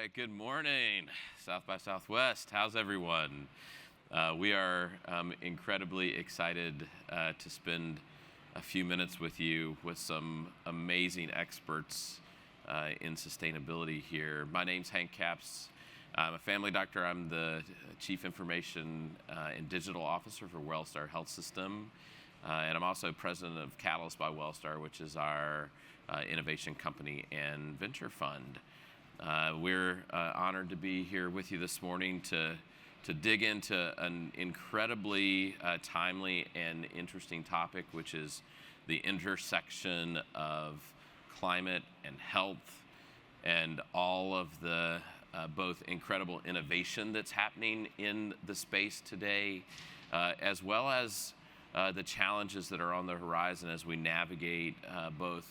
right, good morning, South by Southwest. How's everyone? We are incredibly excited to spend a few minutes with you with some amazing experts in sustainability here. My name's Hank Capps. I'm a family doctor. I'm the Chief Information and Digital Officer for Wellstar Health System. And I'm also president of Catalyst by Wellstar, which is our innovation company and venture fund. We're honored to be here with you this morning to dig into an incredibly timely and interesting topic, which is the intersection of climate and health and all of the both incredible innovation that's happening in the space today, as well as the challenges that are on the horizon as we navigate both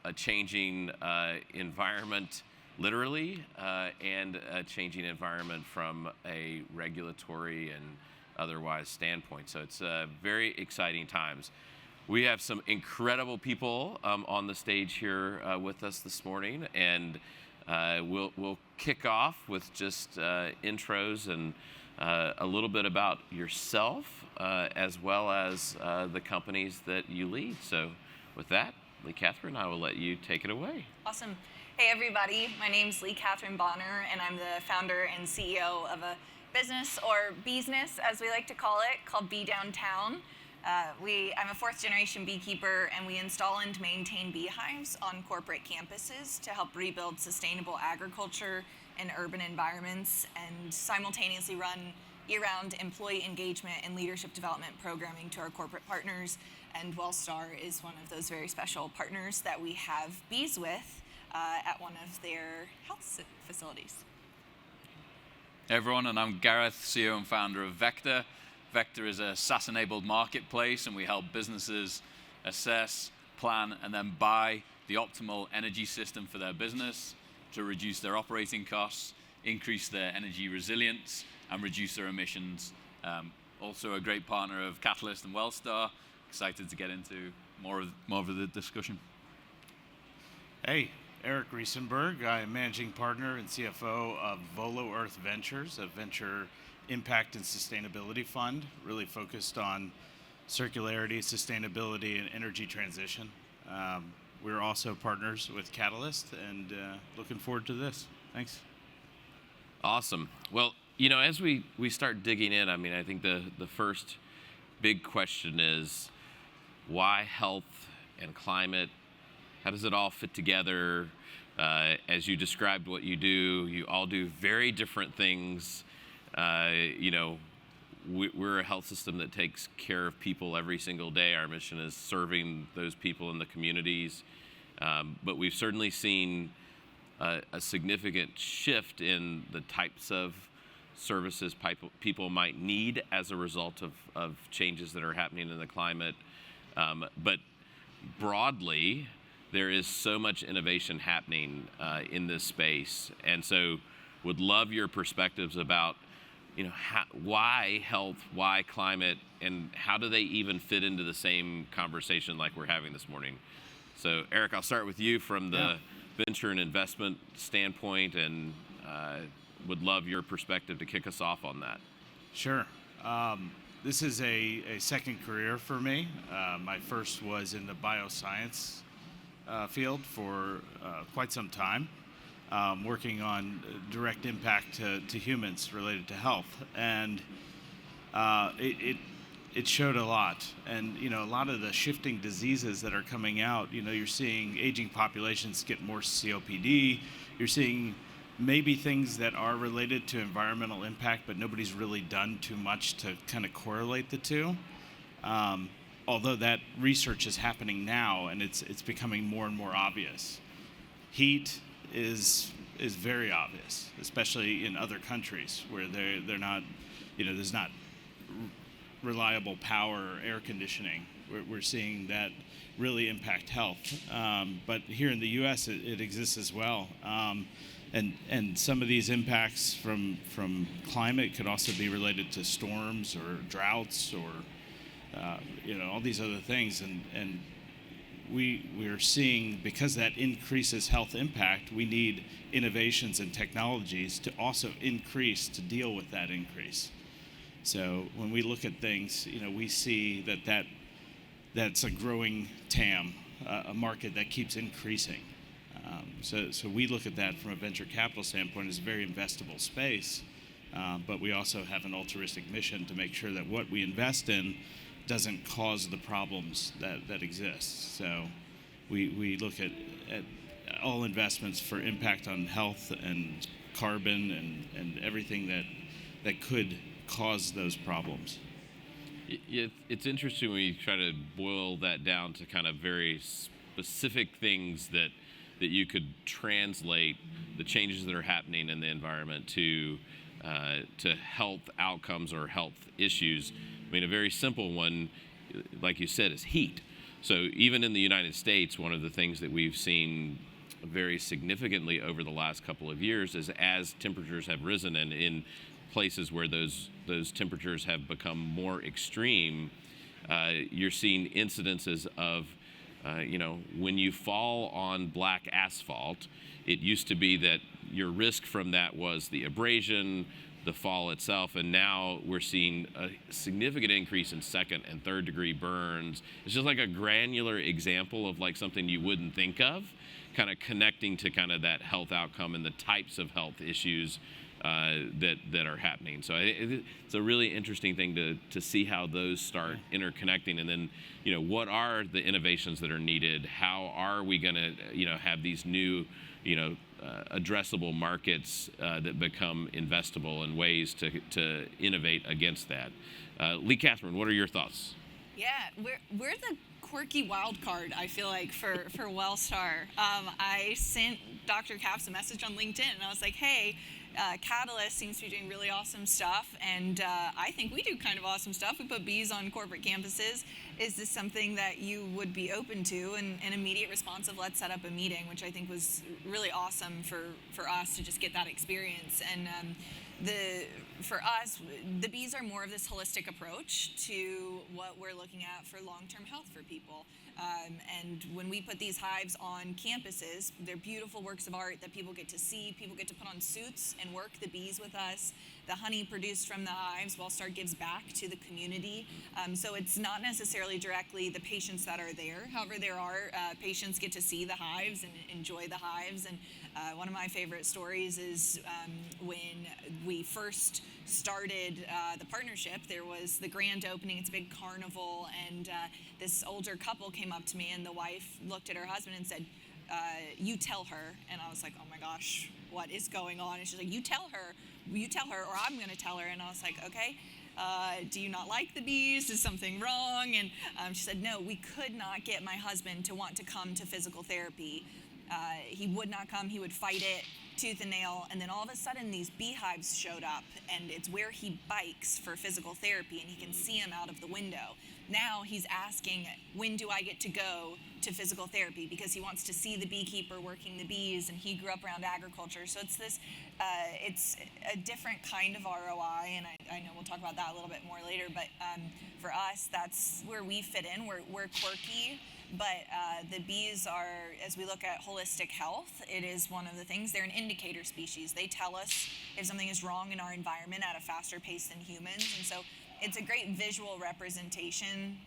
a changing environment, literally, and a changing environment from a regulatory and otherwise standpoint. So it's very exciting times. We have some incredible people on the stage here with us this morning, and we'll kick off with just intros and a little bit about yourself, as well as the companies that you lead. So with that, Lee Catherine, I will let you take it away. Awesome. Hey everybody, my name's Lee Catherine Bonner, and I'm the founder and CEO of a business, or business as we like to call it, called Bee Downtown. I'm a fourth generation beekeeper, and we install and maintain beehives on corporate campuses to help rebuild sustainable agriculture in urban environments, and simultaneously run year-round employee engagement and leadership development programming to our corporate partners. And Wellstar is one of those very special partners that we have bees with at one of their health facilities. Hey everyone, and I'm Gareth, CEO and founder of Vector. Vector is a SaaS-enabled marketplace, and we help businesses assess, plan, and then buy the optimal energy system for their business to reduce their operating costs, increase their energy resilience, and reduce their emissions. Also a great partner of Catalyst and Wellstar. Excited to get into more of the discussion. Hey, Eric Riesenberg. I am managing partner and CFO of Volo Earth Ventures, a venture impact and sustainability fund, really focused on circularity, sustainability, and energy transition. We're also partners with Catalyst, and looking forward to this. Thanks. Awesome. Well, you know, as we start digging in, I mean, I think the first big question is, why health and climate? How does it all fit together? As you described what you do, you all do very different things. You know, we're a health system that takes care of people every single day. Our mission is serving those people in the communities. But we've certainly seen a significant shift in the types of services people might need as a result of changes that are happening in the climate. But broadly, there is so much innovation happening in this space. And so would love your perspectives about, you know, why health, why climate, and how do they even fit into the same conversation like we're having this morning? So Eric, I'll start with you from the venture and investment standpoint, and would love your perspective to kick us off on that. Sure. This is a second career for me. My first was in the bioscience field for quite some time, working on direct impact to humans related to health. And it showed a lot. And, you know, a lot of the shifting diseases that are coming out, you know, you're seeing aging populations get more COPD. You're seeing maybe things that are related to environmental impact, but nobody's really done too much to kind of correlate the two. Although that research is happening now, and it's becoming more and more obvious. Heat is very obvious, especially in other countries where they're not, you know, there's not reliable power or air conditioning. We're seeing that really impact health. But here in the U.S., it exists as well. And some of these impacts from climate could also be related to storms or droughts or you know, all these other things. And we're seeing, because that increases health impact, we need innovations and technologies to also increase to deal with that increase. So when we look at things, we see that's a growing TAM, a market that keeps increasing. So we look at that from a venture capital standpoint as a very investable space, but we also have an altruistic mission to make sure that what we invest in doesn't cause the problems that exist. So we look at all investments for impact on health and carbon and everything that could cause those problems. It's interesting when you try to boil that down to kind of very specific things that you could translate the changes that are happening in the environment to health outcomes or health issues. I mean, a very simple one, like you said, is heat. So even in the United States, one of the things that we've seen very significantly over the last couple of years is as temperatures have risen, and in places where those temperatures have become more extreme, you're seeing incidences of, when you fall on black asphalt, it used to be that your risk from that was the abrasion, the fall itself, and now we're seeing a significant increase in second and third degree burns. It's just like a granular example of like something you wouldn't think of, kind of connecting to kind of that health outcome and the types of health issues that are happening. So it's a really interesting thing to see how those start interconnecting, and then what are the innovations that are needed? How are we going to have these new addressable markets that become investable and ways to innovate against that? Lee Catherine, what are your thoughts? Yeah, we're the quirky wild card, I feel like, for Wellstar. I sent Dr. Capps a message on LinkedIn, and I was like, hey, Catalyst seems to be doing really awesome stuff, and I think we do kind of awesome stuff. We put bees on corporate campuses. Is this something that you would be open to? And an immediate response of let's set up a meeting, which I think was really awesome for us to just get that experience. And for us, the bees are more of this holistic approach to what we're looking at for long-term health for people. And when we put these hives on campuses, they're beautiful works of art that people get to see. People get to put on suits and work the bees with us. The honey produced from the hives, Wellstar gives back to the community. So it's not necessarily directly the patients that are there. However, there are patients get to see the hives and enjoy the hives. And one of my favorite stories is when we first started the partnership, there was the grand opening. It's a big carnival, and this older couple came up to me, and the wife looked at her husband and said, you tell her. And I was like, oh my gosh, what is going on? And she's like, you tell her, or I'm going to tell her. And I was like, okay. Do you not like the bees? Is something wrong? And she said, no, we could not get my husband to want to come to physical therapy. He would not come. He would fight it tooth and nail. And then all of a sudden, these beehives showed up, and it's where he bikes for physical therapy, and he can see them out of the window. Now he's asking, when do I get to go to physical therapy? Because he wants to see the beekeeper working the bees, and he grew up around agriculture. So it's this, it's a different kind of ROI, and I know we'll talk about that a little bit more later, but for us, that's where we fit in. We're quirky, but the bees are, as we look at holistic health, it is one of the things. They're an indicator species. They tell us if something is wrong in our environment at a faster pace than humans, and so it's a great visual representation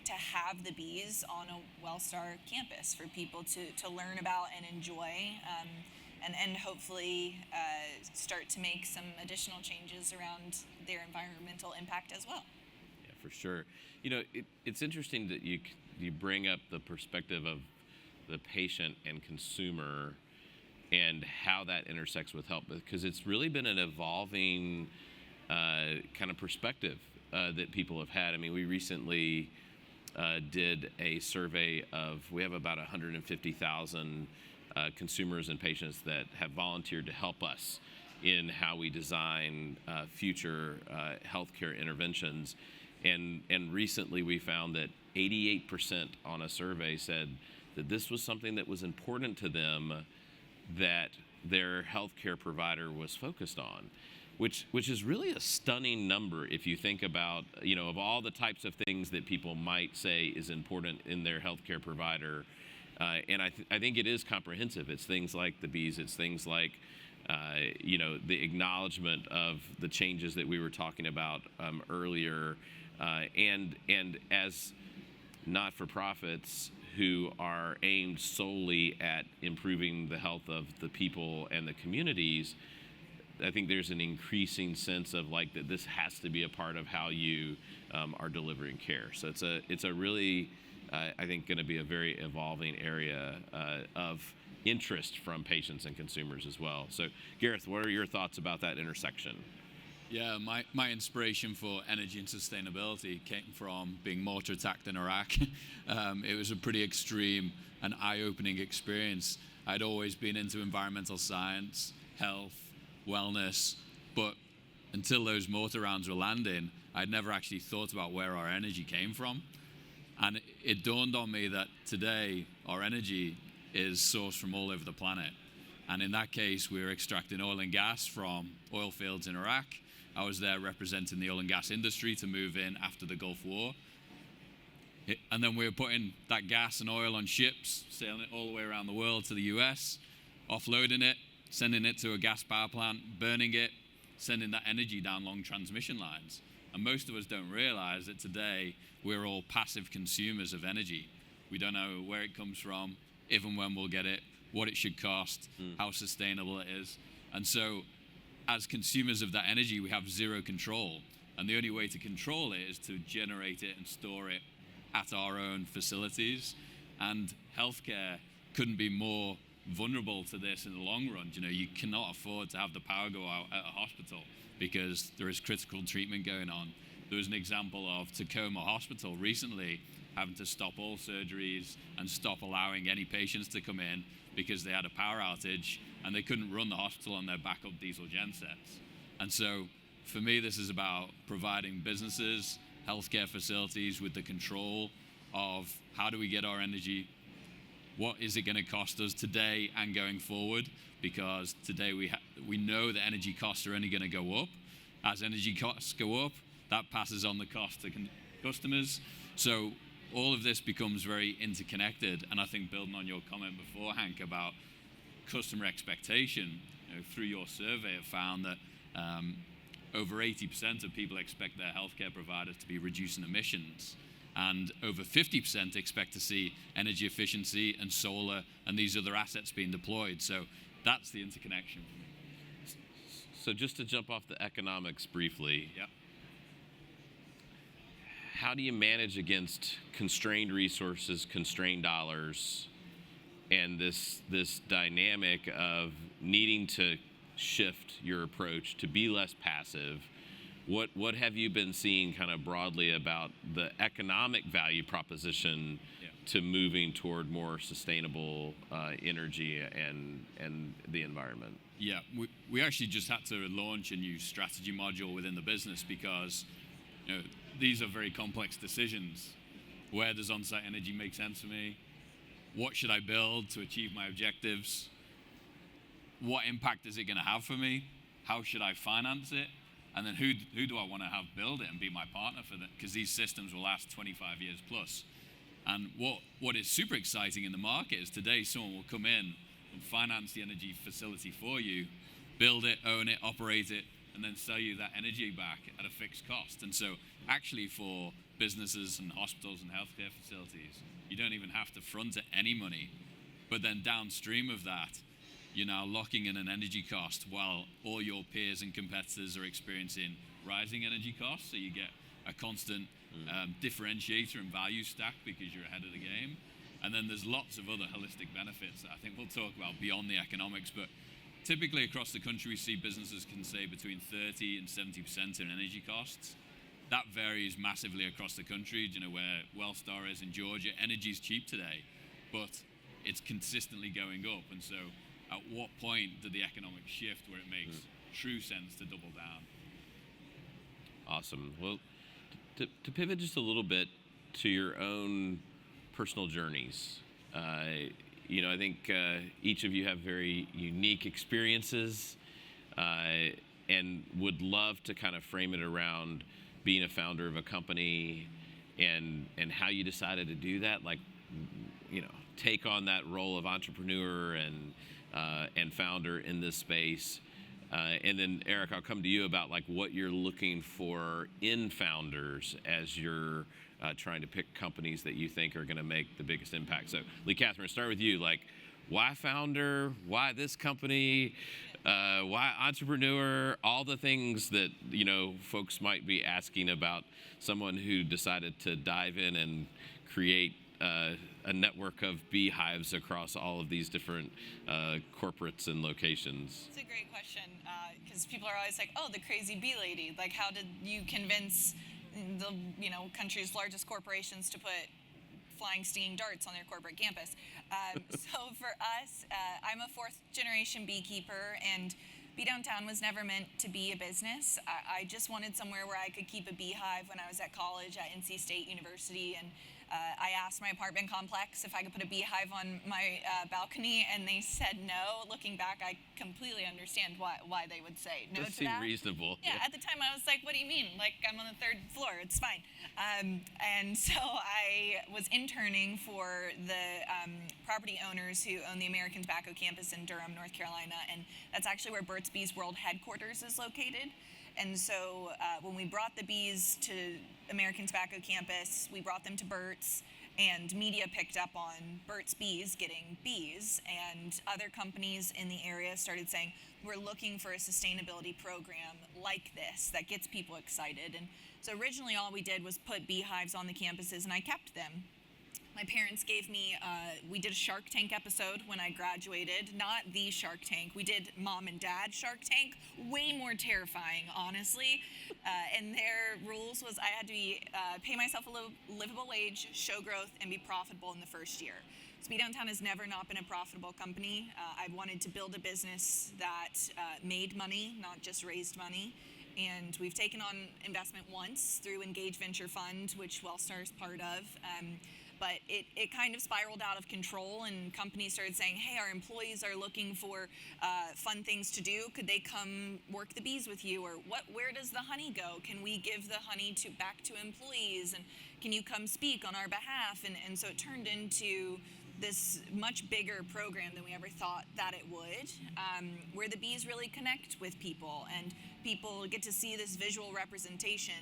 to have the bees on a Wellstar campus for people to learn about and enjoy, and hopefully start to make some additional changes around their environmental impact as well. Yeah, for sure. It's interesting that you bring up the perspective of the patient and consumer and how that intersects with health, because it's really been an evolving kind of perspective that people have had. I mean, we recently did a survey we have about 150,000 consumers and patients that have volunteered to help us in how we design future healthcare interventions. And recently we found that 88% on a survey said that this was something that was important to them that their healthcare provider was focused on, which is really a stunning number if you think about, of all the types of things that people might say is important in their healthcare provider. And I think it is comprehensive. It's things like the Bs. It's things like, the acknowledgement of the changes that we were talking about earlier. And as not-for-profits who are aimed solely at improving the health of the people and the communities, I think there's an increasing sense of that this has to be a part of how you are delivering care. So it's a really, I think, going to be a very evolving area of interest from patients and consumers as well. So Gareth, what are your thoughts about that intersection? Yeah, my inspiration for energy and sustainability came from being mortar attacked in Iraq. It was a pretty extreme and eye-opening experience. I'd always been into environmental science, health, wellness, but until those mortar rounds were landing, I'd never actually thought about where our energy came from. And it dawned on me that today our energy is sourced from all over the planet. And in that case, we were extracting oil and gas from oil fields in Iraq. I was there representing the oil and gas industry to move in after the Gulf War. And then we were putting that gas and oil on ships, sailing it all the way around the world to the US, offloading it, sending it to a gas power plant, burning it, sending that energy down long transmission lines. And most of us don't realize that today we're all passive consumers of energy. We don't know where it comes from, if and when we'll get it, what it should cost, how sustainable it is. And so as consumers of that energy, we have zero control. And the only way to control it is to generate it and store it at our own facilities. And healthcare couldn't be more vulnerable to this in the long run. You cannot afford to have the power go out at a hospital because there is critical treatment going on. There was an example of Tacoma Hospital recently having to stop all surgeries and stop allowing any patients to come in because they had a power outage and they couldn't run the hospital on their backup diesel gensets. And so for me, this is about providing businesses, healthcare facilities with the control of how do we get our energy, what is it going to cost us today and going forward, because today we know that energy costs are only going to go up. As energy costs go up, that passes on the cost to customers. So all of this becomes very interconnected. And I think building on your comment before, Hank, about customer expectation, through your survey, it found that over 80% of people expect their healthcare providers to be reducing emissions. And over 50% expect to see energy efficiency and solar and these other assets being deployed. So that's the interconnection for me. So just to jump off the economics briefly, yeah. How do you manage against constrained resources, constrained dollars, and this dynamic of needing to shift your approach to be less passive? What have you been seeing kind of broadly about the economic value proposition to moving toward more sustainable energy and the environment? Yeah, we actually just had to launch a new strategy module within the business because these are very complex decisions. Where does on-site energy make sense for me? What should I build to achieve my objectives? What impact is it going to have for me? How should I finance it? And then who do I want to have build it and be my partner for that? Because these systems will last 25 years plus. And what is super exciting in the market is today someone will come in and finance the energy facility for you, build it, own it, operate it, and then sell you that energy back at a fixed cost. And so actually for businesses and hospitals and healthcare facilities, you don't even have to front it any money. But then downstream of that, you're now locking in an energy cost while all your peers and competitors are experiencing rising energy costs. So you get a constant differentiator and value stack because you're ahead of the game. And then there's lots of other holistic benefits that I think we'll talk about beyond the economics. But typically across the country, we see businesses can save between 30 and 70% in energy costs. That varies massively across the country. Where Wellstar is in Georgia, energy is cheap today, but it's consistently going up. And so at what point did the economic shift where it makes true sense to double down? Awesome. Well, to pivot just a little bit to your own personal journeys, I think each of you have very unique experiences, and would love to kind of frame it around being a founder of a company and how you decided to do that, like, take on that role of entrepreneur and founder in this space. And then Eric, I'll come to you about like what you're looking for in founders as you're trying to pick companies that you think are going to make the biggest impact. So Lee Catherine, start with you. Like, why founder? Why this company? Why entrepreneur? All the things that folks might be asking about someone who decided to dive in and create a network of beehives across all of these different corporates and locations. It's a great question, because people are always like, "Oh, the crazy bee lady." Like, how did you convince the country's largest corporations to put flying stinging darts on their corporate campus? So for us, I'm a fourth generation beekeeper, and Bee Downtown was never meant to be a business. I just wanted somewhere where I could keep a beehive when I was at college at NC State University, and I asked my apartment complex if I could put a beehive on my balcony, and they said no. Looking back, I completely understand why they would say no to that. Does seem reasonable. Yeah, at the time I was like, what do you mean? Like, I'm on the third floor, it's fine. And so I was interning for the property owners who own the American Tobacco campus in Durham, North Carolina, and that's actually where Burt's Bees World headquarters is located. And so when we brought the bees to American Tobacco campus, we brought them to Burt's, and media picked up on Burt's Bees getting bees, and other companies in the area started saying, we're looking for a sustainability program like this that gets people excited. And so originally all we did was put beehives on the campuses, and I kept them. My parents gave me, we did a Shark Tank episode when I graduated, not the Shark Tank. We did Mom and Dad Shark Tank, way more terrifying, honestly. And their rules was I had to pay myself a livable wage, show growth, and be profitable in the first year. So Bee Downtown has never not been a profitable company. I wanted to build a business that made money, not just raised money. And we've taken on investment once through Engage Venture Fund, which Wellstar is part of. But it kind of spiraled out of control, and companies started saying, hey, our employees are looking for fun things to do. Could they come work the bees with you? Or where does the honey go? Can we give the honey back to employees? And can you come speak on our behalf? And so it turned into this much bigger program than we ever thought that it would, where the bees really connect with people, and people get to see this visual representation.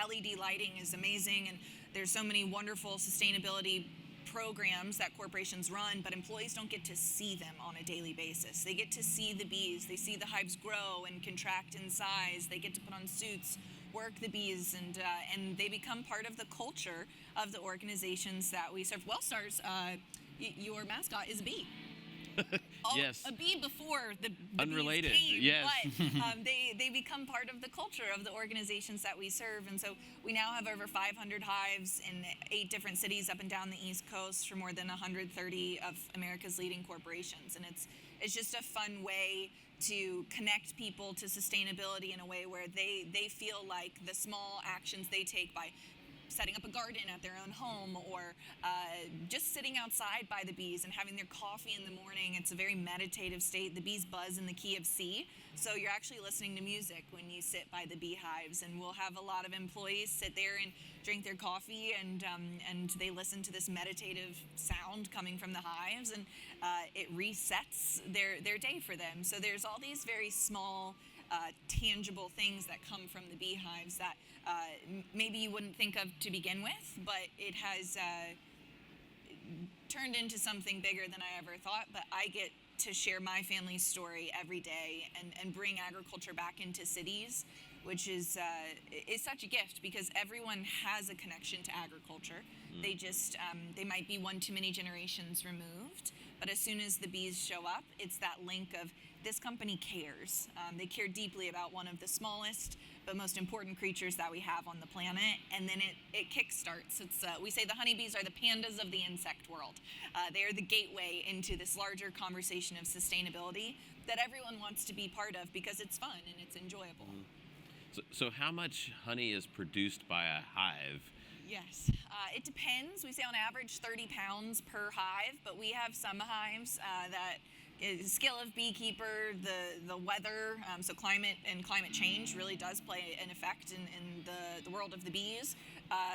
LED lighting is amazing, and there's so many wonderful sustainability programs that corporations run, but employees don't get to see them on a daily basis. They get to see the bees. They see the hives grow and contract in size. They get to put on suits, work the bees, and they become part of the culture of the organizations that we serve. Wellstar's, your mascot is a bee. Yes. A bee before the Unrelated, bees came, yes. But they become part of the culture of the organizations that we serve. And so we now have over 500 hives in 8 different cities up and down the East Coast for more than 130 of America's leading corporations. And it's just a fun way to connect people to sustainability in a way where they feel like the small actions they take by setting up a garden at their own home, or just sitting outside by the bees and having their coffee in the morning. It's a very meditative state. The bees buzz in the key of C, so you're actually listening to music when you sit by the beehives. And we'll have a lot of employees sit there and drink their coffee, and they listen to this meditative sound coming from the hives, and it resets their day for them. So there's all these very small tangible things that come from the beehives that maybe you wouldn't think of to begin with, but it has turned into something bigger than I ever thought. But I get to share my family's story every day and bring agriculture back into cities, which is such a gift, because everyone has a connection to agriculture. They just, they might be one too many generations removed, but as soon as the bees show up, it's that link of this company cares. They care deeply about one of the smallest but most important creatures that we have on the planet, and then it kickstarts. We say the honeybees are the pandas of the insect world. They are the gateway into this larger conversation of sustainability that everyone wants to be part of because it's fun and it's enjoyable. So how much honey is produced by a hive? Yes, it depends. We say on average 30 pounds per hive, but we have some hives that skill of beekeeper, the weather, so climate and climate change really does play an effect in the world of the bees.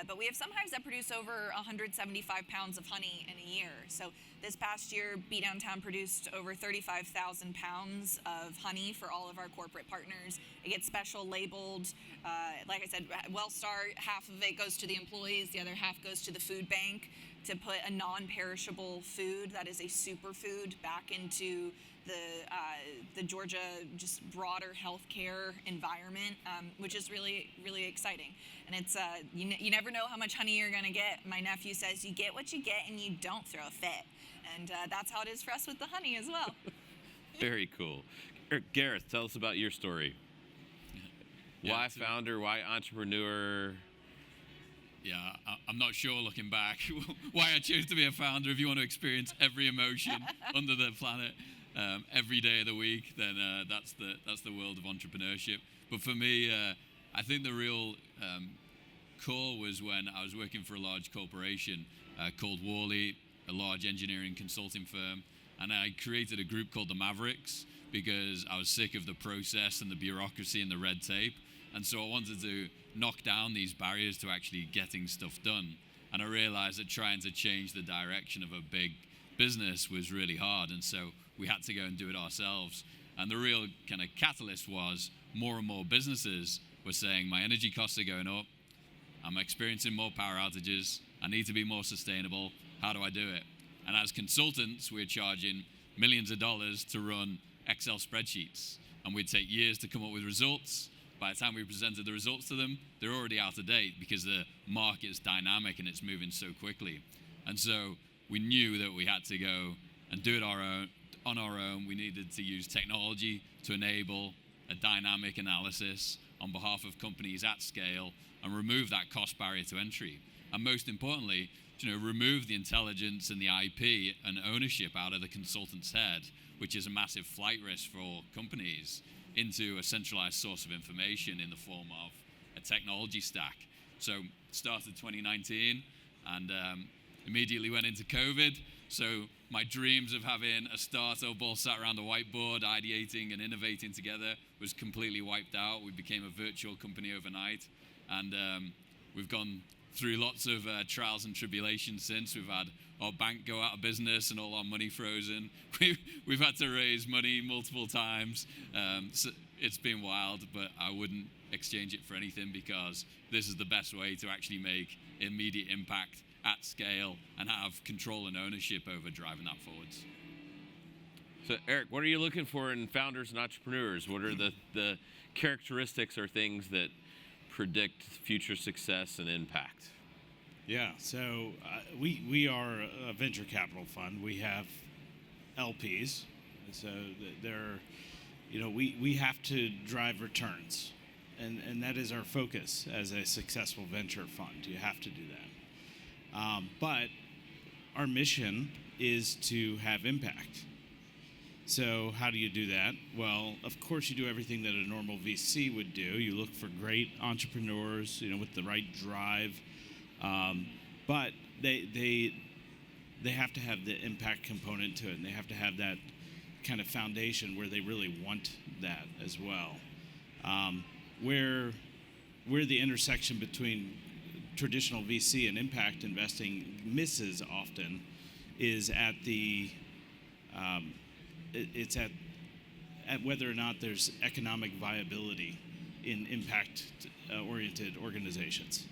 But we have some hives that produce over 175 pounds of honey in a year. So this past year, Bee Downtown produced over 35,000 pounds of honey for all of our corporate partners. It gets special labeled. Like I said, Wellstar, half of it goes to the employees, the other half goes to the food bank to put a non-perishable food that is a superfood back into the Georgia just broader healthcare environment, which is really, really exciting. And it's you never know how much honey you're gonna get. My nephew says you get what you get and you don't throw a fit. And that's how it is for us with the honey as well. Very cool. Gareth, tell us about your story. Why founder? Why entrepreneur? Yeah, I'm not sure looking back why I chose to be a founder. If you want to experience every emotion under the planet every day of the week, then that's the world of entrepreneurship. But for me, I think the real core was when I was working for a large corporation called Worley, a large engineering consulting firm, and I created a group called the Mavericks because I was sick of the process and the bureaucracy and the red tape. And so I wanted to knock down these barriers to actually getting stuff done. And I realized that trying to change the direction of a big business was really hard. And so we had to go and do it ourselves. And the real kind of catalyst was more and more businesses were saying, my energy costs are going up. I'm experiencing more power outages. I need to be more sustainable. How do I do it? And as consultants, we're charging millions of dollars to run Excel spreadsheets. And we'd take years to come up with results. By the time we presented the results to them, they're already out of date because the market's dynamic and it's moving so quickly. And so we knew that we had to go and do it on our own. We needed to use technology to enable a dynamic analysis on behalf of companies at scale and remove that cost barrier to entry. And most importantly, remove the intelligence and the IP and ownership out of the consultant's head, which is a massive flight risk for companies, into a centralized source of information in the form of a technology stack. So started 2019 and immediately went into COVID. So my dreams of having a startup all sat around a whiteboard, ideating and innovating together was completely wiped out. We became a virtual company overnight. And we've gone through lots of trials and tribulations since. We've had our bank go out of business and all our money frozen. We've had to raise money multiple times. So it's been wild, but I wouldn't exchange it for anything because this is the best way to actually make immediate impact at scale and have control and ownership over driving that forwards. So Eric, what are you looking for in founders and entrepreneurs? What are the characteristics or things that predict future success and impact? Yeah, so we are a venture capital fund. We have LPs, so they're, we have to drive returns, and that is our focus as a successful venture fund. You have to do that. But our mission is to have impact. So how do you do that? Well, of course, you do everything that a normal VC would do. You look for great entrepreneurs, with the right drive. But they have to have the impact component to it, and they have to have that kind of foundation where they really want that as well. Where the intersection between traditional VC and impact investing misses often is at the it's at whether or not there's economic viability in impact-oriented organizations.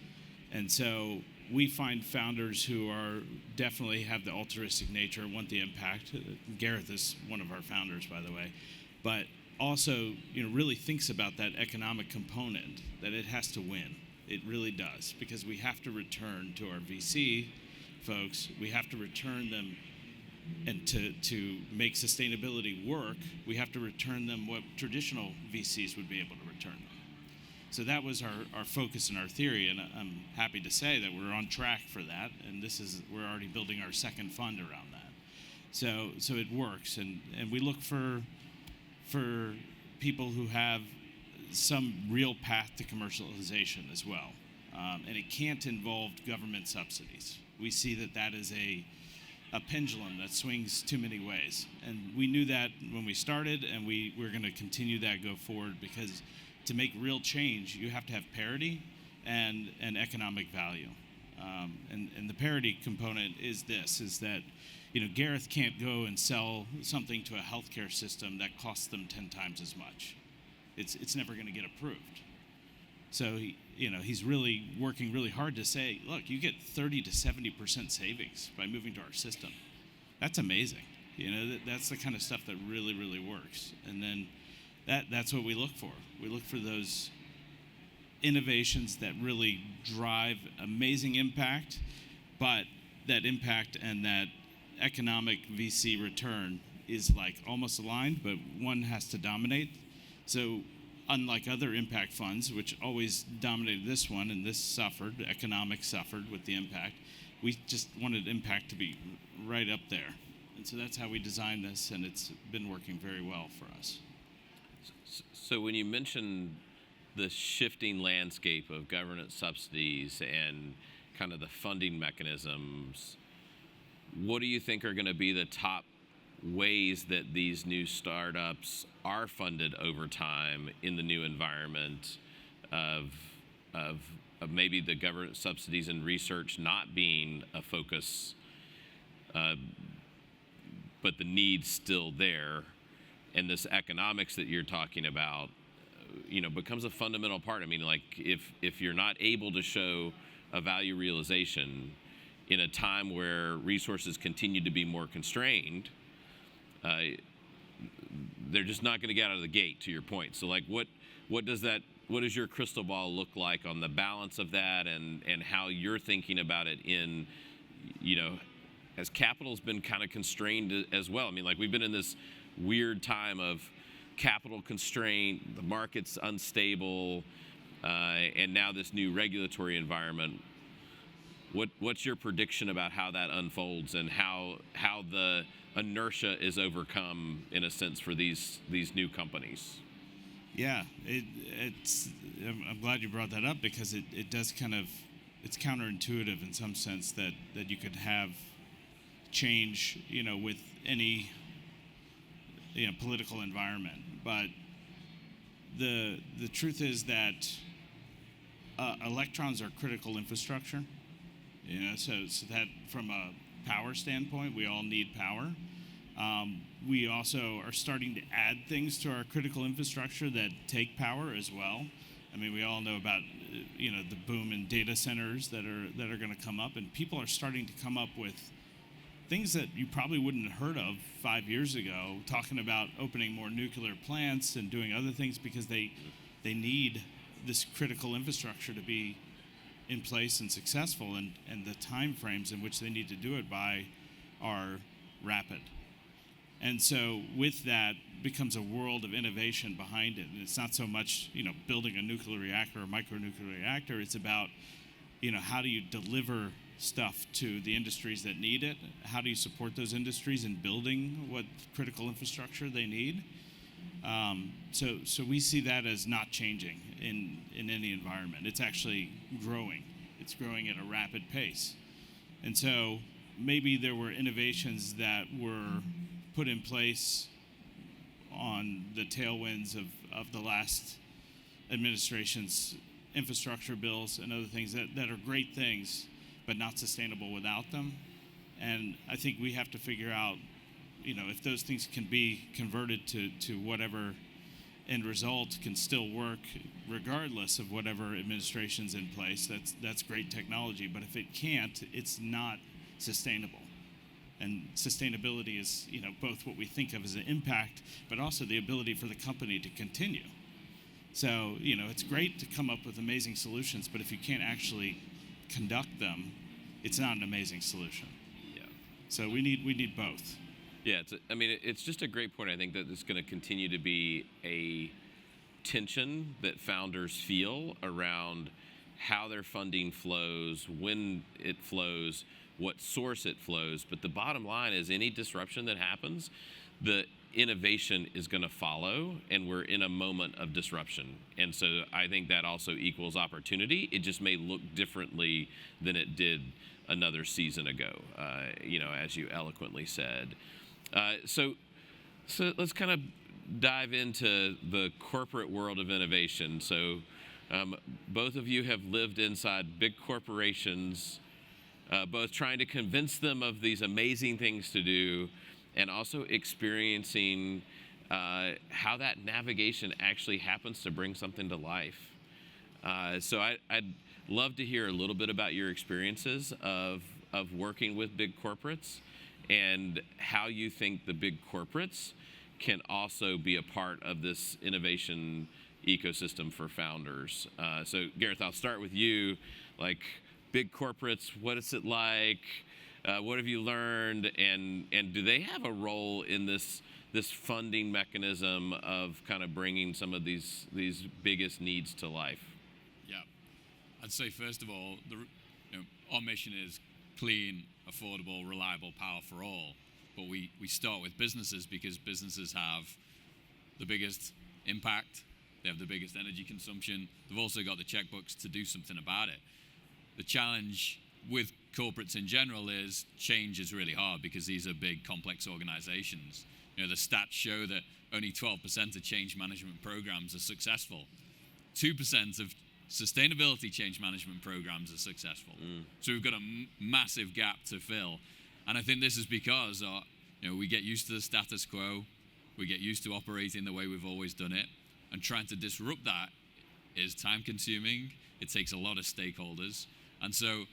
And so we find founders who are definitely have the altruistic nature, want the impact. Gareth is one of our founders, by the way, but also really thinks about that economic component, that it has to win. It really does, because we have to return to our VC folks. We have to return them, and to make sustainability work, we have to return them what traditional VCs would be able to return them. So that was our focus and our theory, and I'm happy to say that we're on track for that, and we're already building our second fund around that. So it works, and we look for people who have some real path to commercialization as well, and it can't involve government subsidies. We see that is a pendulum that swings too many ways. And we knew that when we started, and we're going to continue that go forward, because to make real change, you have to have parity and economic value. And the parity component is that Gareth can't go and sell something to a healthcare system that costs them 10 times as much. It's never going to get approved. So he's really working really hard to say, look, you get 30 to 70% savings by moving to our system. That's amazing. That's the kind of stuff that really, really works. And then that's what we look for. We look for those innovations that really drive amazing impact, but that impact and that economic VC return is like almost aligned, but one has to dominate. So unlike other impact funds, which always dominated this one, and this suffered, economics suffered with the impact, we just wanted impact to be right up there. And so that's how we designed this, and it's been working very well for us. So when you mentioned the shifting landscape of government subsidies and kind of the funding mechanisms, what do you think are going to be the top ways that these new startups are funded over time in the new environment of maybe the government subsidies and research not being a focus, but the need's still there, and this economics that you're talking about, becomes a fundamental part? I mean, like if you're not able to show a value realization in a time where resources continue to be more constrained, they're just not going to get out of the gate, to your point. So like what does your crystal ball look like on the balance of that, and how you're thinking about it in, as capital's been kind of constrained as well? I mean, like we've been in this weird time of capital constraint, the market's unstable, and now this new regulatory environment. What's your prediction about how that unfolds, and how the inertia is overcome, in a sense, for these new companies? Yeah, I'm glad you brought that up, because it does it's counterintuitive in some sense that you could have change, with any political environment. But the truth is that electrons are critical infrastructure. So that from a power standpoint, we all need power. We also are starting to add things to our critical infrastructure that take power as well. I mean, we all know about the boom in data centers that are going to come up, and people are starting to come up with things that you probably wouldn't have heard of 5 years ago, talking about opening more nuclear plants and doing other things, because they need this critical infrastructure to be in place and successful, and the time frames in which they need to do it by are rapid. And so with that becomes a world of innovation behind it. And it's not so much, building a nuclear reactor or micronuclear reactor. It's about, how do you deliver stuff to the industries that need it? How do you support those industries in building what critical infrastructure they need? So we see that as not changing in any environment. It's actually growing. It's growing at a rapid pace. And so maybe there were innovations that were put in place on the tailwinds of the last administration's infrastructure bills and other things that are great things, but not sustainable without them. And I think we have to figure out, if those things can be converted to whatever end result can still work regardless of whatever administration's in place. That's great technology, but if it can't, it's not sustainable. And sustainability is, both what we think of as an impact, but also the ability for the company to continue. So, it's great to come up with amazing solutions, but if you can't actually conduct them, it's not an amazing solution. Yeah. So we need both. Yeah, it's just a great point. I think that it's going to continue to be a tension that founders feel around how their funding flows, when it flows, what source it flows. But the bottom line is, any disruption that happens, the innovation is going to follow, and we're in a moment of disruption. And so I think that also equals opportunity. It just may look differently than it did another season ago, as you eloquently said. So let's kind of dive into the corporate world of innovation. So both of you have lived inside big corporations, both trying to convince them of these amazing things to do and also experiencing how that navigation actually happens to bring something to life. So I'd love to hear a little bit about your experiences of working with big corporates and how you think the big corporates can also be a part of this innovation ecosystem for founders. So Gareth, I'll start with you. Like, big corporates, what is it like? What have you learned? And do they have a role in this funding mechanism of kind of bringing some of these biggest needs to life? Yeah, I'd say first of all, our mission is clean, affordable, reliable power for all. But we start with businesses because businesses have the biggest impact, they have the biggest energy consumption, they've also got the checkbooks to do something about it. The challenge with corporates in general is change is really hard because these are big, complex organizations. The stats show that only 12% of change management programs are successful. 2% of sustainability change management programs are successful. So we've got a massive gap to fill. And I think this is because we get used to the status quo, we get used to operating the way we've always done it, and trying to disrupt that is time consuming, it takes a lot of stakeholders. And so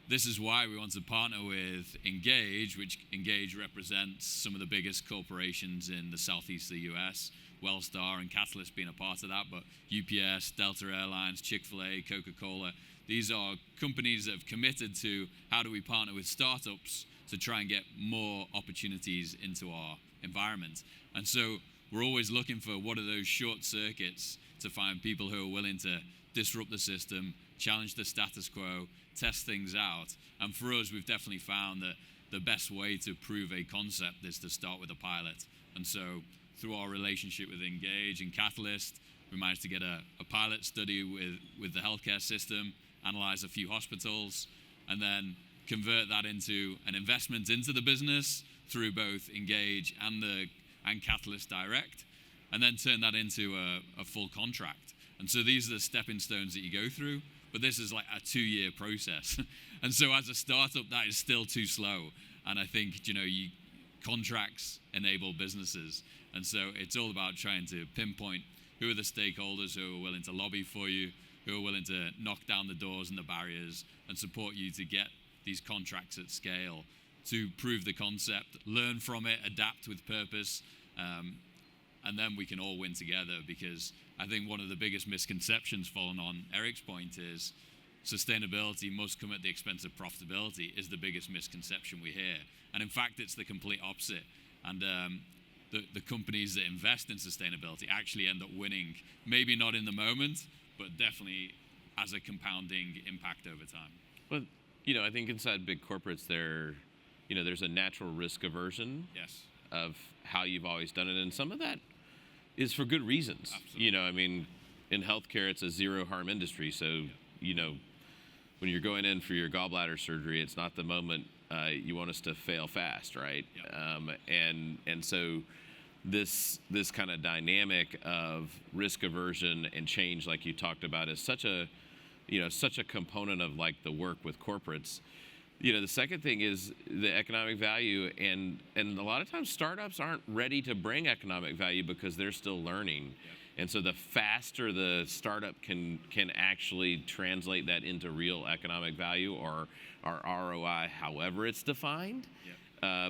this is why we want to partner with Engage, which Engage represents some of the biggest corporations in the southeast of the US, Wellstar and Catalyst being a part of that, but UPS, Delta Airlines, Chick-fil-A, Coca-Cola, these are companies that have committed to how do we partner with startups to try and get more opportunities into our environment. And so we're always looking for what are those short circuits to find people who are willing to disrupt the system, challenge the status quo, test things out. And for us, we've definitely found that the best way to prove a concept is to start with a pilot. And so through our relationship with Engage and Catalyst, we managed to get a pilot study with the healthcare system, analyze a few hospitals, and then convert that into an investment into the business through both Engage and Catalyst Direct, and then turn that into a full contract. And so these are the stepping stones that you go through, but this is like a 2-year process. And so as a startup, that is still too slow. And I think, contracts enable businesses. And so it's all about trying to pinpoint who are the stakeholders who are willing to lobby for you, who are willing to knock down the doors and the barriers and support you to get these contracts at scale, to prove the concept, learn from it, adapt with purpose, and then we can all win together. Because I think one of the biggest misconceptions, following on Eric's point, is sustainability must come at the expense of profitability is the biggest misconception we hear. And in fact, it's the complete opposite. And the companies that invest in sustainability actually end up winning, maybe not in the moment, but definitely as a compounding impact over time. Well, I think inside big corporates there's a natural risk aversion Yes. of how you've always done it, and some of that is for good reasons. Absolutely. In healthcare, it's a zero harm industry, so when you're going in for your gallbladder surgery, it's not the moment you want us to fail fast, right? Yep. And so this kind of dynamic of risk aversion and change, like you talked about, is such a component of like the work with corporates. The second thing is the economic value, and a lot of times startups aren't ready to bring economic value because they're still learning. Yep. And so the faster the startup can actually translate that into real economic value or ROI, however it's defined,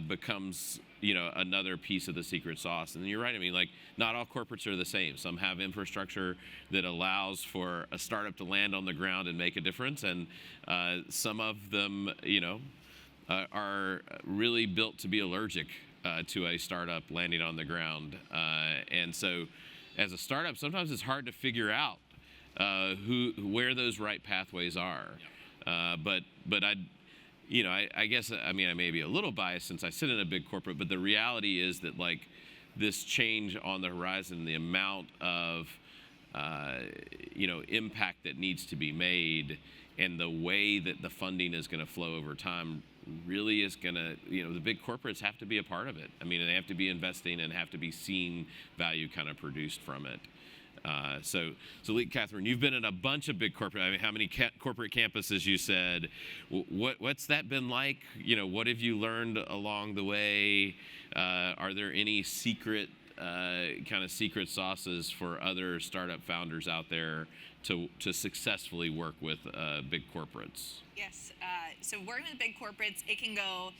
becomes another piece of the secret sauce. And you're right. Not all corporates are the same. Some have infrastructure that allows for a startup to land on the ground and make a difference, and some of them, are really built to be allergic to a startup landing on the ground. And so, as a startup, sometimes it's hard to figure out where those right pathways are. But I guess I may be a little biased since I sit in a big corporate, but the reality is that this change on the horizon, the amount of impact that needs to be made, and the way that the funding is going to flow over time really is going to, the big corporates have to be a part of it. I mean, they have to be investing and have to be seeing value kind of produced from it. So Lee, Catherine, you've been in a bunch of big corporate. I mean, how many corporate campuses you said? What's that been like? What have you learned along the way? Are there any secret secret sauces for other startup founders out there to successfully work with big corporates? Yes. So working with big corporates, it can go.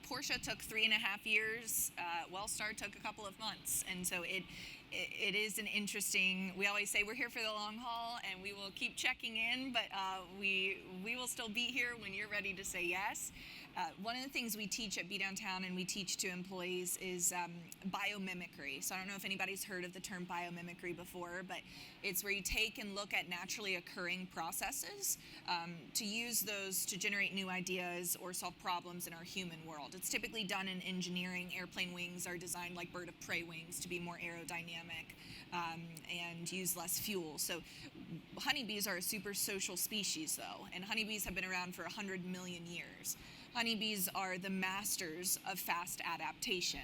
Porsche took 3.5 years. Wellstar took a couple of months, and so it is an interesting. We always say we're here for the long haul, and we will keep checking in, but we will still be here when you're ready to say yes. One of the things we teach at Be Downtown and we teach to employees is biomimicry. So I don't know if anybody's heard of the term biomimicry before, but it's where you take and look at naturally occurring processes to use those to generate new ideas or solve problems in our human world. It's typically done in engineering. Airplane wings are designed like bird of prey wings to be more aerodynamic and use less fuel. So honeybees are a super social species, though, and honeybees have been around for 100 million years. Honeybees are the masters of fast adaptation.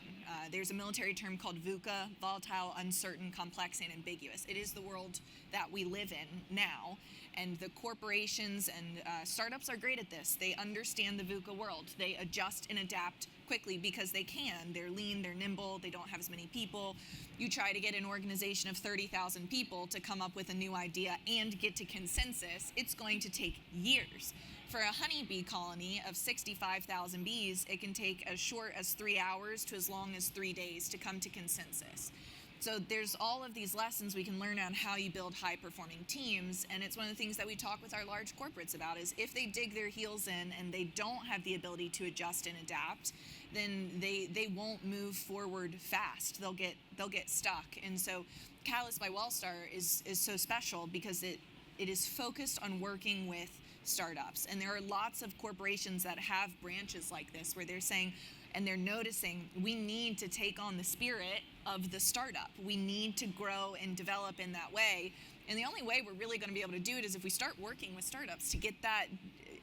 There's a military term called VUCA, volatile, uncertain, complex, and ambiguous. It is the world that we live in now, and the corporations and startups are great at this. They understand the VUCA world. They adjust and adapt quickly because they can. They're lean, they're nimble, they don't have as many people. You try to get an organization of 30,000 people to come up with a new idea and get to consensus, it's going to take years. For a honeybee colony of 65,000 bees, it can take as short as 3 hours to as long as 3 days to come to consensus. So there's all of these lessons we can learn on how you build high-performing teams, and it's one of the things that we talk with our large corporates about is if they dig their heels in and they don't have the ability to adjust and adapt, then they won't move forward fast. They'll get stuck. And so Catalyst by Wellstar is so special because it is focused on working with startups. And there are lots of corporations that have branches like this where they're saying, and they're noticing, we need to take on the spirit of the startup. We need to grow and develop in that way. And the only way we're really going to be able to do it is if we start working with startups to get that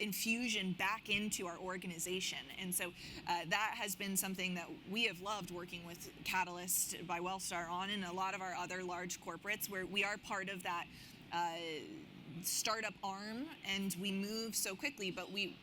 infusion back into our organization. And so that has been something that we have loved working with Catalyst by Wellstar on, and a lot of our other large corporates where we are part of that startup arm, and we move so quickly, but we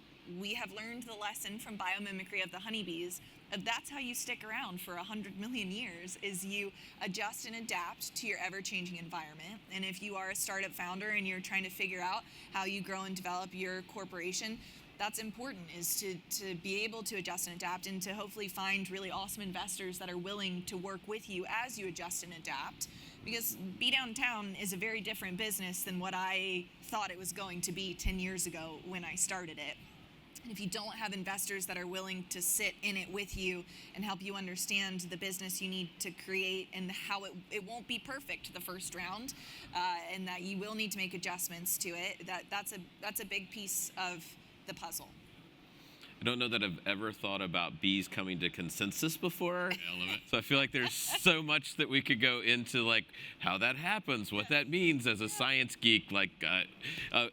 have learned the lesson from biomimicry of the honeybees. That's how you stick around for 100 million years, is you adjust and adapt to your ever-changing environment. And if you are a startup founder and you're trying to figure out how you grow and develop your corporation, that's important, is to be able to adjust and adapt and to hopefully find really awesome investors that are willing to work with you as you adjust and adapt. Because Be Downtown is a very different business than what I thought it was going to be 10 years ago when I started it. And if you don't have investors that are willing to sit in it with you and help you understand the business you need to create and how it won't be perfect the first round, and that you will need to make adjustments to it, that's a big piece of the puzzle. I don't know that I've ever thought about bees coming to consensus before. Yeah, I love it. So I feel like there's so much that we could go into, like how that happens, what that means as a science geek.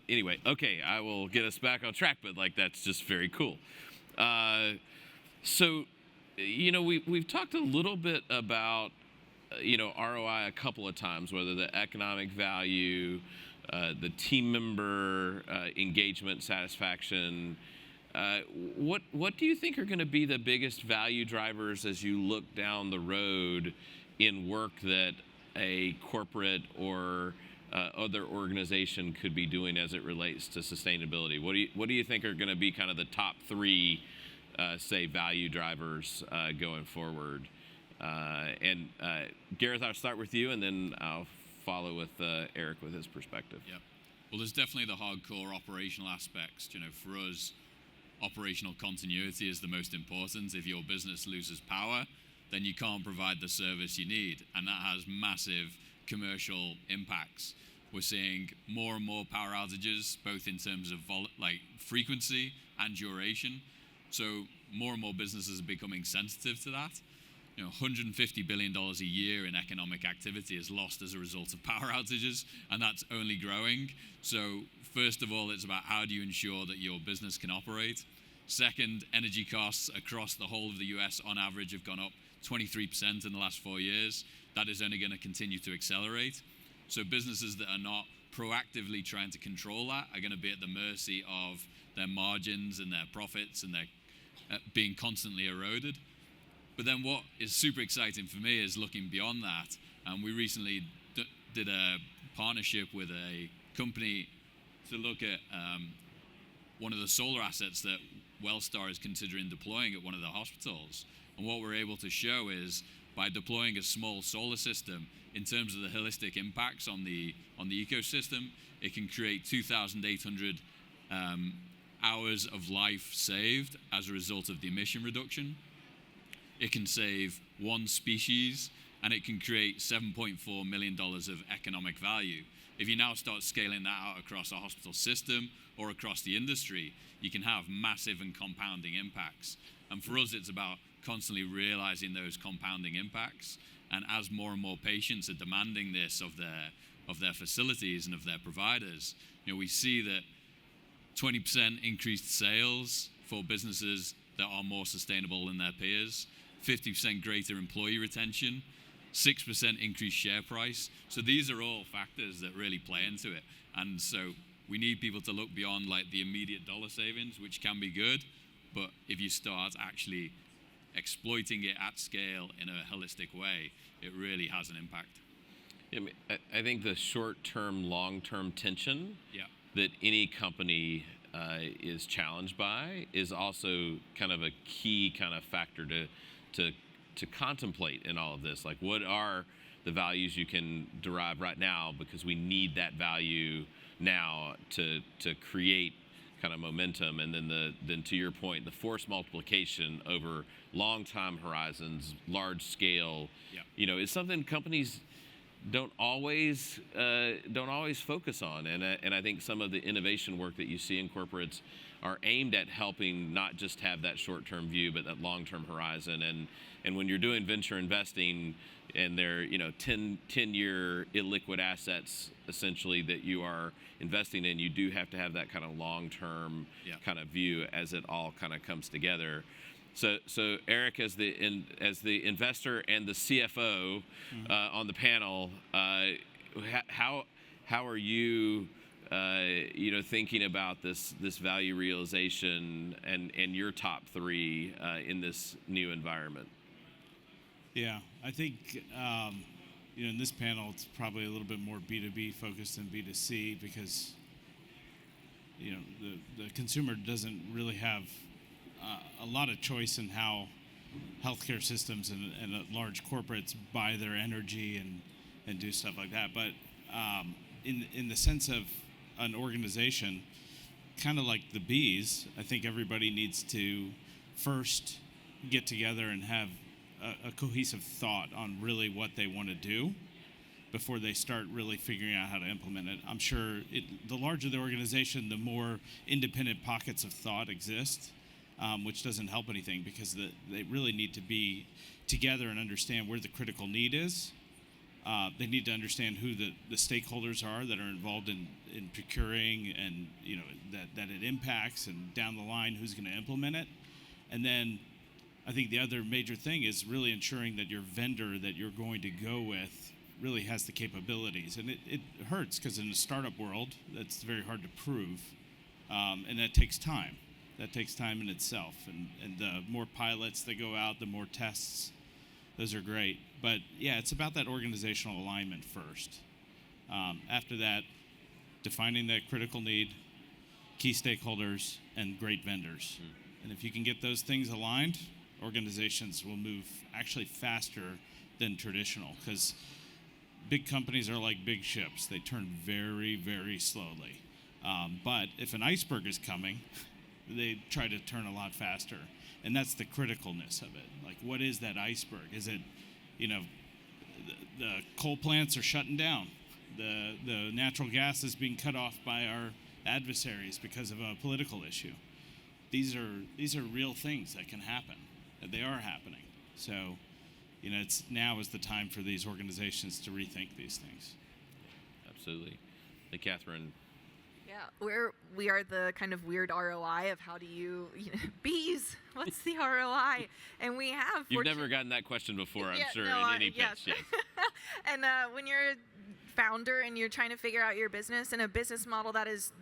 Anyway, okay, I will get us back on track, but that's just very cool. So, we've talked a little bit about, ROI a couple of times, whether the economic value, the team member engagement, satisfaction. What do you think are going to be the biggest value drivers as you look down the road in work that a corporate or other organization could be doing as it relates to sustainability? What do you think are going to be kind of the top three, say, value drivers going forward? And Gareth, I'll start with you, and then I'll follow with Eric with his perspective. Yeah. Well, there's definitely the hardcore operational aspects. For us, operational continuity is the most important. If your business loses power, then you can't provide the service you need, and that has massive commercial impacts. We're seeing more and more power outages, both in terms of frequency and duration. So more and more businesses are becoming sensitive to that. $150 billion a year in economic activity is lost as a result of power outages, and that's only growing. So first of all, it's about how do you ensure that your business can operate. Second, energy costs across the whole of the US on average have gone up 23% in the last 4 years. That is only going to continue to accelerate. So businesses that are not proactively trying to control that are going to be at the mercy of their margins and their profits, and they're being constantly eroded. But then what is super exciting for me is looking beyond that. And we recently did a partnership with a company to look at one of the solar assets that Wellstar is considering deploying at one of the hospitals. And what we're able to show is by deploying a small solar system, in terms of the holistic impacts on the ecosystem, it can create 2,800 hours of life saved as a result of the emission reduction. It can save one species, and it can create $7.4 million of economic value. If you now start scaling that out across a hospital system or across the industry, you can have massive and compounding impacts. And for us, it's about constantly realizing those compounding impacts. And as more and more patients are demanding this of their facilities and of their providers, we see that 20% increased sales for businesses that are more sustainable than their peers, 50% greater employee retention, 6% increased share price. So these are all factors that really play into it. And so we need people to look beyond like the immediate dollar savings, which can be good, but if you start actually exploiting it at scale in a holistic way, it really has an impact. Yeah, I think the short-term, long-term tension Yeah. that any company is challenged by is also kind of a key kind of factor to contemplate in all of this. Like, what are the values you can derive right now, because we need that value now to create kind of momentum, and then to your point, the force multiplication over long time horizons, large scale, is something companies don't always focus on, and I think some of the innovation work that you see in corporates are aimed at helping not just have that short-term view, but that long-term horizon. And when you're doing venture investing, and they're 10-year illiquid assets essentially that you are investing in, you do have to have that kind of long-term kind of view as it all kind of comes together. So Eric, as the investor and the CFO on the panel, how are you thinking about this value realization and your top three in this new environment? Yeah, I think in this panel it's probably a little bit more B2B focused than B2C, because the consumer doesn't really have a lot of choice in how healthcare systems and large corporates buy their energy and do stuff like that. But in the sense of an organization, kind of like the bees, I think everybody needs to first get together and have a cohesive thought on really what they want to do before they start really figuring out how to implement it. I'm sure the larger the organization, the more independent pockets of thought exist, which doesn't help anything, because they really need to be together and understand where the critical need is. They need to understand who the stakeholders are that are involved in procuring, and that it impacts, and down the line who's going to implement it. And then I think the other major thing is really ensuring that your vendor that you're going to go with really has the capabilities. And it hurts, because in the startup world, that's very hard to prove, and that takes time. That takes time in itself. And the more pilots that go out, the more tests, those are great. But yeah, it's about that organizational alignment first. After that, defining that critical need, key stakeholders, and great vendors. And if you can get those things aligned, organizations will move actually faster than traditional, because big companies are like big ships. They turn very, very slowly. But if an iceberg is coming, they try to turn a lot faster. And that's the criticalness of it. Like, what is that iceberg? Is it, the coal plants are shutting down. The natural gas is being cut off by our adversaries because of a political issue. These are real things that can happen. They are happening. So now is the time for these organizations to rethink these things. Absolutely. Hey, Catherine. Yeah, we are the kind of weird ROI of how do you bees, what's the ROI? And we have... You've never gotten that question before, I'm sure, no, in any pitch. Yes. And when you're a founder and you're trying to figure out your business and a business model that is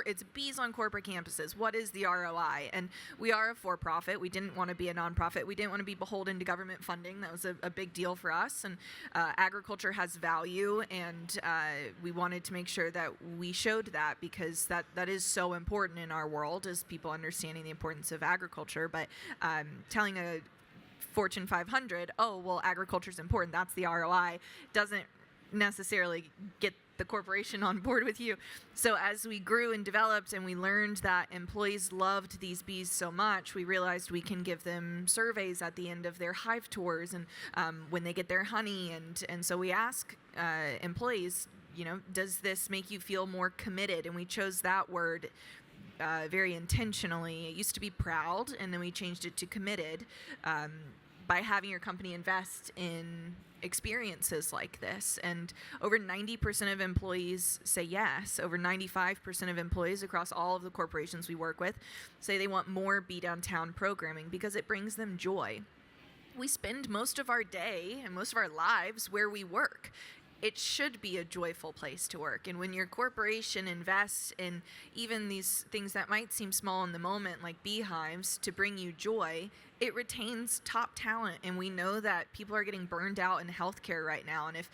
it's bees on corporate campuses, what is the ROI? And we are a for-profit. We didn't want to be a nonprofit. We didn't want to be beholden to government funding. That was a big deal for us. And agriculture has value, and we wanted to make sure that we showed that, because that is so important in our world, is people understanding the importance of agriculture. But telling a Fortune 500, oh, well, agriculture is important, that's the ROI, doesn't necessarily get the corporation on board with you. So as we grew and developed and we learned that employees loved these bees so much, we realized we can give them surveys at the end of their hive tours and when they get their honey. And so we ask employees, does this make you feel more committed? And we chose that word very intentionally. It used to be proud, and then we changed it to committed, by having your company invest in experiences like this. And over 90% of employees say yes. Over 95% of employees across all of the corporations we work with say they want more Be Downtown programming because it brings them joy. We spend most of our day and most of our lives where we work. It should be a joyful place to work. And when your corporation invests in even these things that might seem small in the moment, like beehives, to bring you joy, it retains top talent. And we know that people are getting burned out in healthcare right now. And if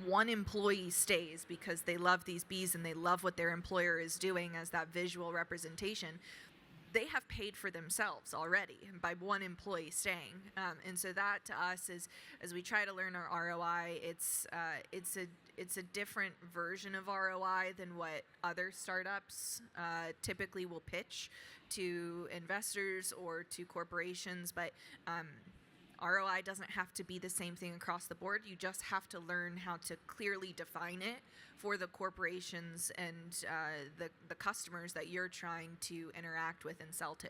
one employee stays because they love these bees and they love what their employer is doing as that visual representation, they have paid for themselves already by one employee staying. And so that to us is, as we try to learn our ROI, it's a different version of ROI than what other startups typically will pitch to investors or to corporations. But ROI doesn't have to be the same thing across the board. You just have to learn how to clearly define it for the corporations and the customers that you're trying to interact with and sell to.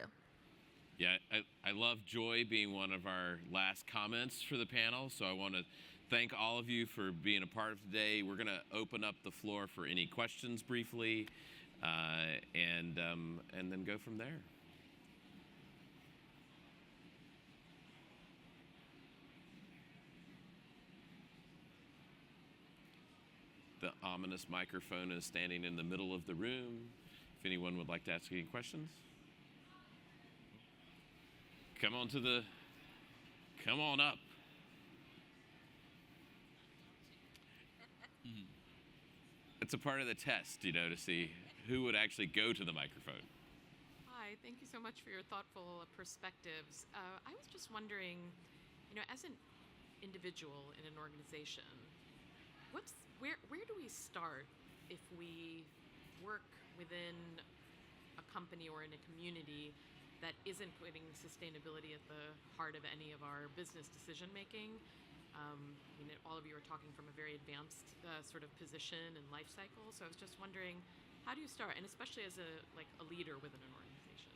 Yeah, I love joy being one of our last comments for the panel, so I want to thank all of you for being a part of today. We're going to open up the floor for any questions briefly, and then go from there. The ominous microphone is standing in the middle of the room. If anyone would like to ask any questions, come on up. It's a part of the test, to see who would actually go to the microphone. Hi, thank you so much for your thoughtful perspectives. I was just wondering, as an individual in an organization, where do we start if we work within a company or in a community that isn't putting sustainability at the heart of any of our business decision making? All of you are talking from a very advanced sort of position and life cycle. So I was just wondering, how do you start, and especially as a leader within an organization?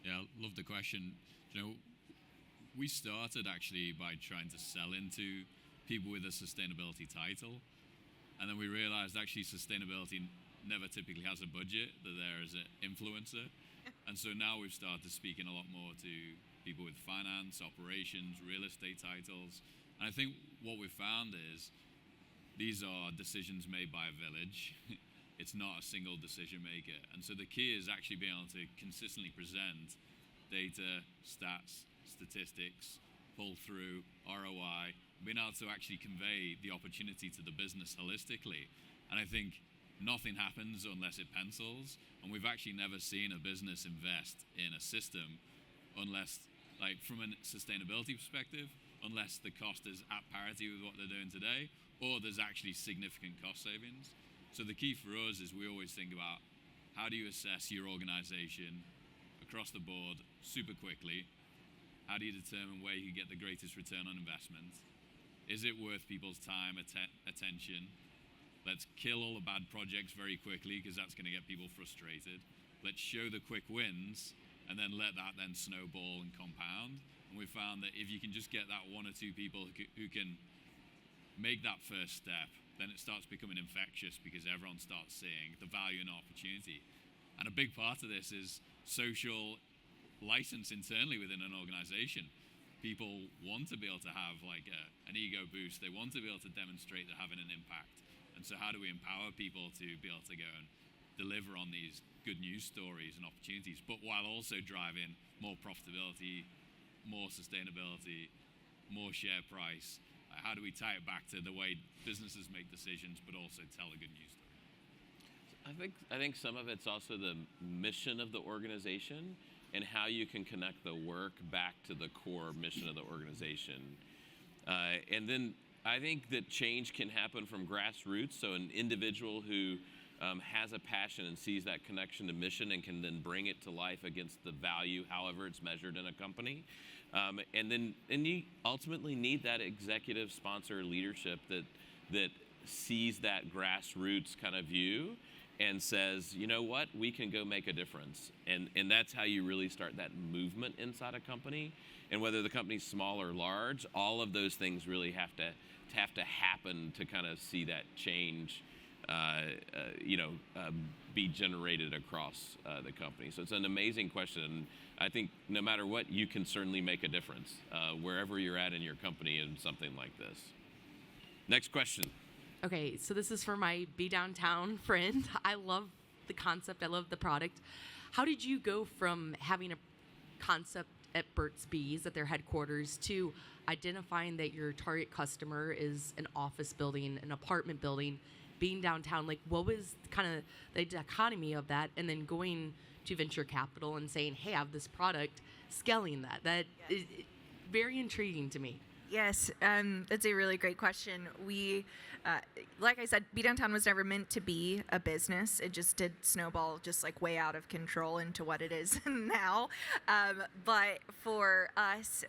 Yeah, love the question. We started actually by trying to sell into people with a sustainability title, and then we realized actually sustainability never typically has a budget, that there is an influencer. And so now we've started speaking a lot more to people with finance, operations, real estate titles. And I think what we've found is these are decisions made by a village. It's not a single decision maker. And so the key is actually being able to consistently present data, stats, statistics, pull through, ROI, being able to actually convey the opportunity to the business holistically. And I think nothing happens unless it pencils. And we've actually never seen a business invest in a system unless, from a sustainability perspective, unless the cost is at parity with what they're doing today, or there's actually significant cost savings. So the key for us is we always think about how do you assess your organization across the board super quickly? How do you determine where you can get the greatest return on investment? Is it worth people's time, attention? Let's kill all the bad projects very quickly because that's going to get people frustrated. Let's show the quick wins and then let that then snowball and compound. And we found that if you can just get that one or two people who can make that first step, then it starts becoming infectious because everyone starts seeing the value and opportunity. And a big part of this is social license internally within an organization. People want to be able to have like an ego boost. They want to be able to demonstrate they're having an impact. And so how do we empower people to be able to go and deliver on these good news stories and opportunities, but while also driving more profitability, more sustainability, more share price? How do we tie it back to the way businesses make decisions, but also tell a good news story? I think some of it's also the mission of the organization and how you can connect the work back to the core mission of the organization. And then I think that change can happen from grassroots. So an individual who has a passion and sees that connection to mission and can then bring it to life against the value, however it's measured in a company. And you ultimately need that executive sponsor leadership that sees that grassroots kind of view and says, you know what, we can go make a difference. And that's how you really start that movement inside a company. And whether the company's small or large, all of those things really have to happen to kind of see that change be generated across the company. So it's an amazing question. I think no matter what, you can certainly make a difference wherever you're at in your company in something like this. Next question. Okay, so this is for my Be Downtown friend. I love the concept. I love the product. How did you go from having a concept at Burt's Bees at their headquarters to identifying that your target customer is an office building, an apartment building, being downtown? Like, what was kind of the dichotomy of that, and then going to venture capital and saying, hey, I have this product, scaling that? That is very intriguing to me. Yes, that's a really great question. We, like I said, Be Downtown was never meant to be a business. It just did snowball just like way out of control into what it is now. But for us,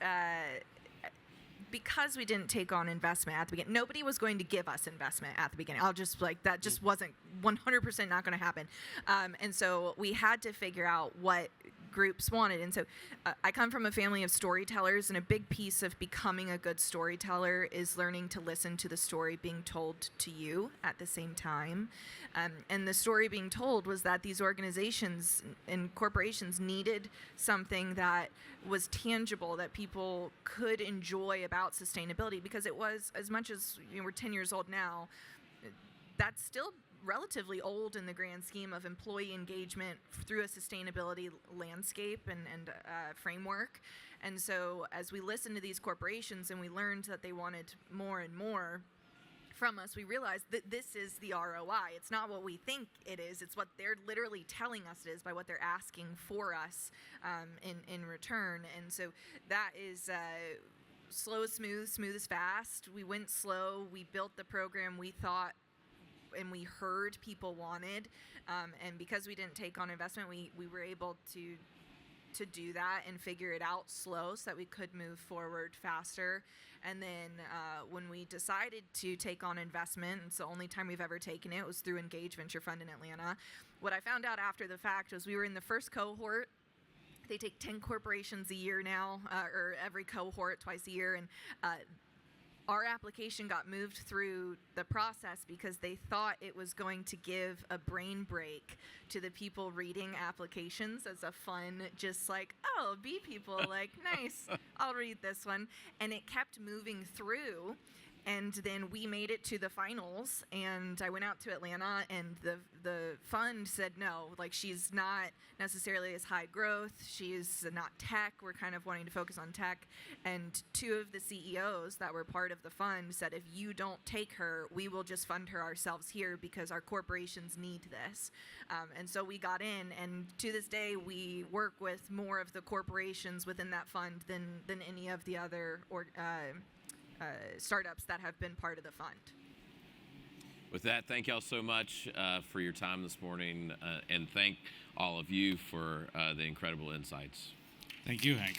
because we didn't take on investment at the beginning, nobody was going to give us investment at the beginning. I'll just that just wasn't 100% not going to happen. And so we had to figure out what groups wanted. And so I come from a family of storytellers, and a big piece of becoming a good storyteller is learning to listen to the story being told to you at the same time. And the story being told was that these organizations and corporations needed something that was tangible, that people could enjoy about sustainability, because it was, as much as we're 10 years old now, that's still relatively old in the grand scheme of employee engagement through a sustainability landscape and framework. And so as we listened to these corporations and we learned that they wanted more and more from us, we realized that this is the ROI. It's not what we think it is. It's what they're literally telling us it is by what they're asking for us in return. And so that is slow is smooth, smooth is fast. We went slow. We built the program we thought and we heard people wanted, and because we didn't take on investment, we were able to do that and figure it out slow so that we could move forward faster. And then when we decided to take on investment, it's the only time we've ever taken it, was through Engage Venture Fund in Atlanta. What I found out after the fact was we were in the first cohort. They take 10 corporations a year now, or every cohort twice a year, and our application got moved through the process because they thought it was going to give a brain break to the people reading applications as a fun, just like, oh, bee people, like, nice, I'll read this one. And it kept moving through. And then we made it to the finals, and I went out to Atlanta, and the fund said no, like, she's not necessarily as high growth, she's not tech, we're kind of wanting to focus on tech. And two of the CEOs that were part of the fund said, if you don't take her, we will just fund her ourselves here because our corporations need this. And so we got in, and to this day we work with more of the corporations within that fund than any of the other startups that have been part of the fund. With that, thank y'all so much for your time this morning, and thank all of you for the incredible insights. Thank you, Hank.